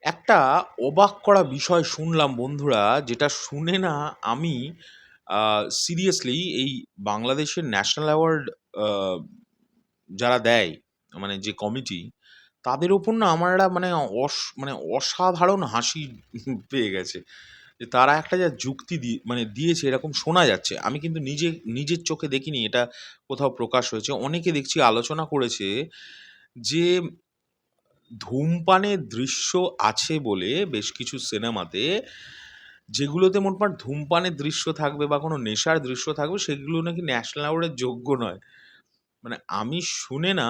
একটা অবাক করা বিষয় শুনলাম বন্ধুরা, যেটা শুনে না আমি সিরিয়াসলি এই বাংলাদেশের ন্যাশনাল অ্যাওয়ার্ড আ যারা দেয়, মানে যে কমিটি, তাদের ওপর না আমার একটা মানে অসাধারণ হাসি পেয়ে গেছে। যে তারা একটা যা যুক্তি দিয়েছে এরকম শোনা যাচ্ছে। আমি কিন্তু নিজের চোখে দেখিনি, এটা কোথাও প্রকাশ হয়েছে। অনেকে দেখছি আলোচনা করেছে যে ধূমপানের দৃশ্য আছে বলে বেশ কিছু সিনেমাতে, যেগুলোতে মোটমাট ধূমপানের দৃশ্য থাকবে বা কোনো নেশার দৃশ্য থাকবে, সেগুলো নাকি ন্যাশনাল অ্যাওয়ার্ডের যোগ্য নয়। মানে আমি শুনে না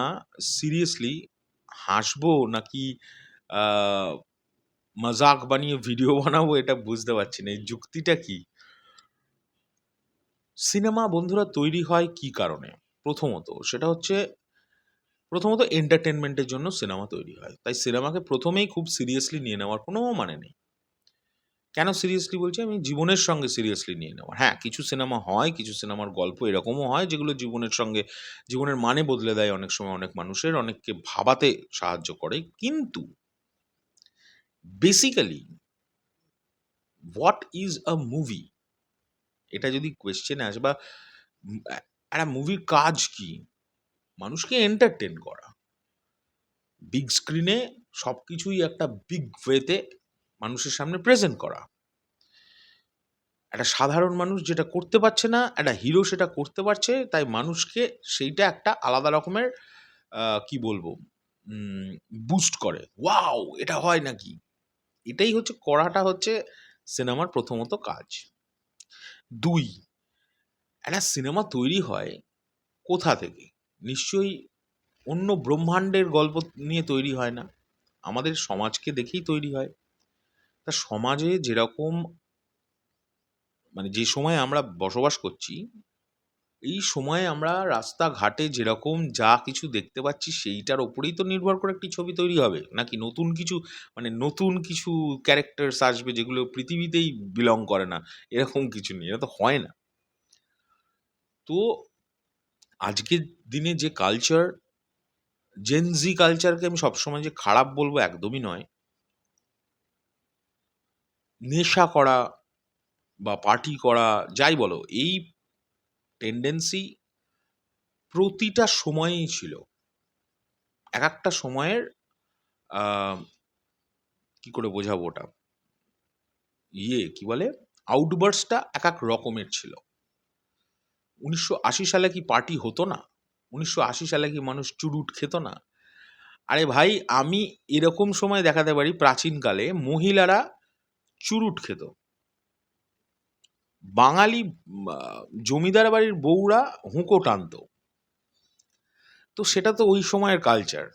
সিরিয়াসলি হাসবো নাকি আ মাজাক বানিয়ে ভিডিও বানাবো এটা বুঝতে পারছি না। এই যুক্তিটা কি? সিনেমা বন্ধুরা তৈরি হয় কি কারণে? প্রথমত সেটা হচ্ছে, প্রথমত এন্টারটেইনমেন্টের জন্য সিনেমা তৈরি হয়। তাই সিনেমাকে ১ম এই খুব সিরিয়াসলি নিয়ে নেওয়ার কোনো মানে নেই। কেন সিরিয়াসলি বলছি? আমি জীবনের সঙ্গে সিরিয়াসলি নিয়ে নেওয়া। হ্যাঁ, কিছু সিনেমা হয়, কিছু সিনেমার গল্প এরকমও হয় যেগুলো জীবনের মানে বদলে দেয় অনেক সময় অনেক মানুষের, অনেককে ভাবাতে সাহায্য করে। কিন্তু basically what is a movie? এটা যদি কোয়েশ্চেন আসে, বা একটা মুভির কাজ কি? মানুষকে এন্টারটেইন করা। বিগ স্ক্রিনে সবকিছুই একটা বিগ ওয়েতে মানুষের সামনে প্রেজেন্ট করা। একটা সাধারণ মানুষ যেটা করতে পারছে না, একটা হিরো সেটা করতে পারছে। তাই মানুষকে সেইটা একটা আলাদা রকমের কি বলবো? উম বুস্ট করে। ওয়াও! এটা হয় নাকি? এটাই হচ্ছে, করাটা হচ্ছে সিনেমার প্রথমত কাজ। ২, একটা সিনেমা তৈরি হয় কোথা থেকে? নিশ্চয়ই অন্য ব্রহ্মাণ্ডের গল্প নিয়ে তৈরি হয় না। আমাদের সমাজকে দেখেই তৈরি হয়। তা সমাজে যেরকম, মানে যে সময়ে আমরা বসবাস করছি, এই সময়ে আমরা রাস্তাঘাটে যেরকম যা কিছু দেখতে পাচ্ছি সেইটার উপরেই তো নির্ভর করে একটি ছবি তৈরি হবে। নাকি নতুন কিছু ক্যারেক্টার্স আসবে যেগুলো পৃথিবীতেই বিলং করে না, এরকম কিছু নেই। এটা তো হয় না। তো আজকের দিনে যে কালচার, জেন জি কালচারকে আমি সবসময় যে খারাপ বলব একদমই নয়। নেশা করা বা পার্টি করা, যাই বলো, এই টেনডেন্সি প্রতিটা সময়েই ছিল। একেকটা সময়ের আ কি করে বোঝাবো ওটা? কি বলে? আউটবার্স্ট টা একেক রকমের ছিল। ১৯৮০ সালে কি পার্টি হতো না? ১৯৮০ সালে কি মানুষ চুরুট খেত না? আরে ভাই, আমি এরকম সময় দেখাতে পারি প্রাচীনকালে মহিলারা চুরুট খেত। বাঙালি আ জমিদার বাড়ির বউরা হুঁকো টানত। তো সেটা তো ওই সময়ের কালচার।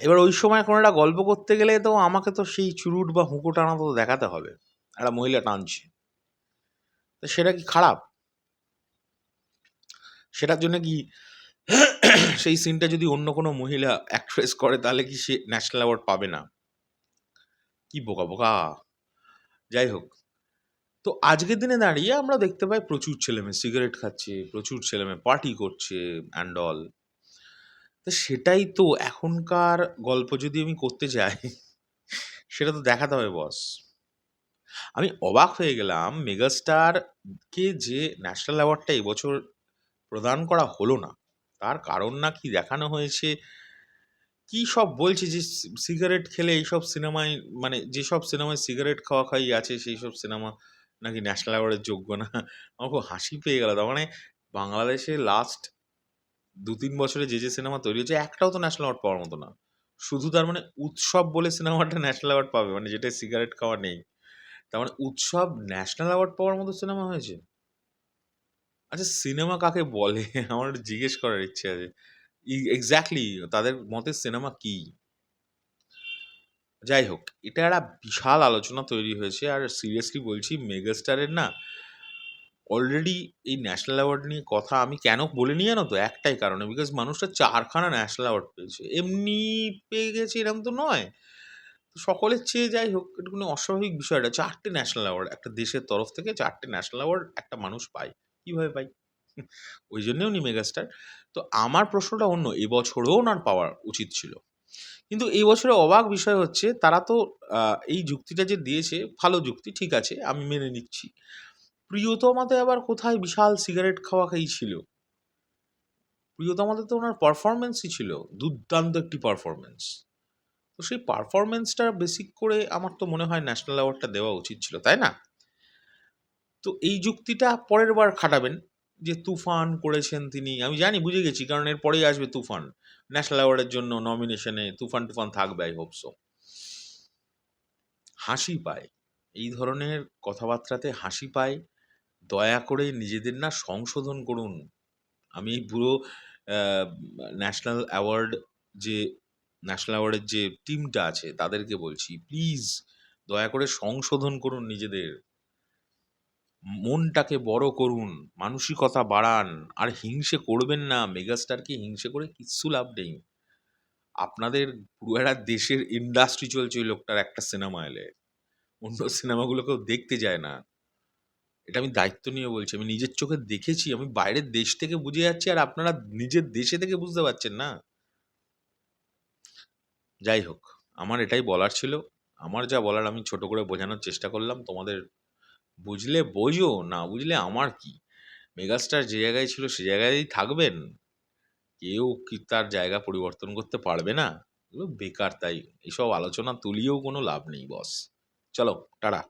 এবার ওই সময় কোনো একটা গল্প করতে গেলে তো আমাকে তো সেই চুরুট বা হুঁকো টানা তো দেখাতে হবে। একটা মহিলা টানছে। তো সেটা কি খারাপ? সেটার জন্য কি সেই সিনটা যদি অন্য কোনো মহিলা অ্যাক্ট্রেস করে তাহলে কি সে ন্যাশনাল অ্যাওয়ার্ড পাবে না? কি বোকা, বোকা! যাই হোক। তো আজকের দিনে দাঁড়িয়ে আমরা দেখতে পাই প্রচুর ছেলেমেয়ে সিগারেট খাচ্ছে, প্রচুর ছেলেমেয়ে পার্টি করছে অ্যান্ড অল। তো সেটাই তো এখনকার গল্প যদি আমি করতে যাই, সেটা তো দেখাতে হবে বস। আমি অবাক হয়ে গেলাম মেগাস্টারকে যে ন্যাশনাল অ্যাওয়ার্ডটা এবছর প্রদান করা হলো না। তার কারণ নাকি দেখানো হয়েছে, কি সব বলছে যে সিগারেট খেলে এইসব সিনেমায়, মানে যেসব সিনেমায় সিগারেট খাওয়া-খাওয়ি আছে সেইসব সিনেমা নাকি ন্যাশনাল অ্যাওয়ার্ডের যোগ্য না। আমার খুব হাসি পেয়ে গেল। তার মানে বাংলাদেশে লাস্ট ২-৩ বছরে যে সিনেমা তৈরি হয়েছে একটাও তো ন্যাশনাল অ্যাওয়ার্ড পাওয়ার মতো না। শুধু তার মানে 'উৎসব' বলে সিনেমাটা ন্যাশনাল অ্যাওয়ার্ড পাবে, মানে যেটায় সিগারেট খাওয়া নেই। তার মানে 'উৎসব' ন্যাশনাল অ্যাওয়ার্ড পাওয়ার মতো সিনেমা হয়েছে? আচ্ছা, সিনেমা কাকে বলে? আমার একটু জিজ্ঞেস করার ইচ্ছে আছে। এক্সাক্টলি তাদের মতে সিনেমা কি? যাই হোক, এটা একটা বিশাল আলোচনা তৈরি হয়েছে। আর সিরিয়াসলি বলছি, মেগাস্টারের না অলরেডি এই ন্যাশনাল অ্যাওয়ার্ড নিয়ে কথা আমি কেন বলিনি জানো তো? একটাই কারণে, বিকজ মানুষটা ৪ খানা ন্যাশনাল অ্যাওয়ার্ড পেয়েছে। এমনি পেয়ে গেছে এরকম তো নয়। তো সকলের চেয়ে যাই হোক, একটুখানি অস্বাভাবিক বিষয়টা, ৪ টে ন্যাশনাল অ্যাওয়ার্ড। একটা দেশের তরফ থেকে ৪ টে ন্যাশনাল অ্যাওয়ার্ড একটা মানুষ পায়। কিভাবে পায়? ওইজন্যই উনি মেগাস্টার। তো আমার প্রশ্নটা অন্য। এবছরেও ওনার পাওয়া উচিত ছিল। কিন্তু এই বছরে অবাক বিষয় হচ্ছে তারা তো এই যুক্তিটা যে দিয়েছে ভালো যুক্তি, ঠিক আছে, আমি মেনে নিচ্ছি। প্রিয়তমাতে আবার কোথায় বিশাল সিগারেট খাওয়া ছিল? প্রিয়তমাতে তো ওনার পারফরম্যান্সই ছিল দুর্দান্ত একটি পারফরম্যান্স। তো সেই পারফরম্যান্সটা বেসিক করে আমার তো মনে হয় ন্যাশনাল অ্যাওয়ার্ডটা দেওয়া উচিত ছিল, তাই না? তো এই যুক্তিটা পরের বার খাটাবেন যে তুফান করেছেন তিনি। আমি জানি, বুঝে গেছি, কারণ এর পরেই আসবে তুফান। ন্যাশনাল অ্যাওয়ার্ডের জন্য নমিনেশনে তুফান টুফান থাকবে, আই হোপ সো। হাসি পায় এই ধরনের কথাবার্তাতে, হাসি পায়। দয়া করে নিজেদের না সংশোধন করুন। আমি এই পুরো ন্যাশনাল অ্যাওয়ার্ড যে ন্যাশনাল অ্যাওয়ার্ডের যে টিমটা আছে তাদেরকে বলছি, প্লিজ দয়া করে সংশোধন করুন নিজেদের। মনটাকে বড় করুন, মানসিকতা বাড়ান, আর হিংসে করবেন না। মেগাস্টারকে হিংসে করে কিচ্ছু লাভ নেই। আপনাদের পুরো একটা দেশের ইন্ডাস্ট্রি চলছে ওই লোকটার একটা সিনেমা এলে। অন্য সিনেমাগুলো কেউ দেখতে যায় না। এটা আমি দায়িত্ব নিয়ে বলছি। আমি নিজের চোখে দেখেছি। আমি বাইরের দেশ থেকে বুঝে যাচ্ছি আর আপনারা নিজের দেশে থেকে বুঝতে পারছেন না। যাই হোক, আমার এটাই বলার ছিল। আমার যা বলার আমি ছোট করে বোঝানোর চেষ্টা করলাম। তোমাদের বুঝলে বোঝো, না বুঝলে আমার কি। মেগাস্টার যে জায়গায় ছিল সে জায়গায়ই থাকবেন। কেউ কি তার জায়গা পরিবর্তন করতে পারবে না? এগুলো বেকার, তাই এসব আলোচনা তুলিয়েও কোনো লাভ নেই বস। চলো, টাটা।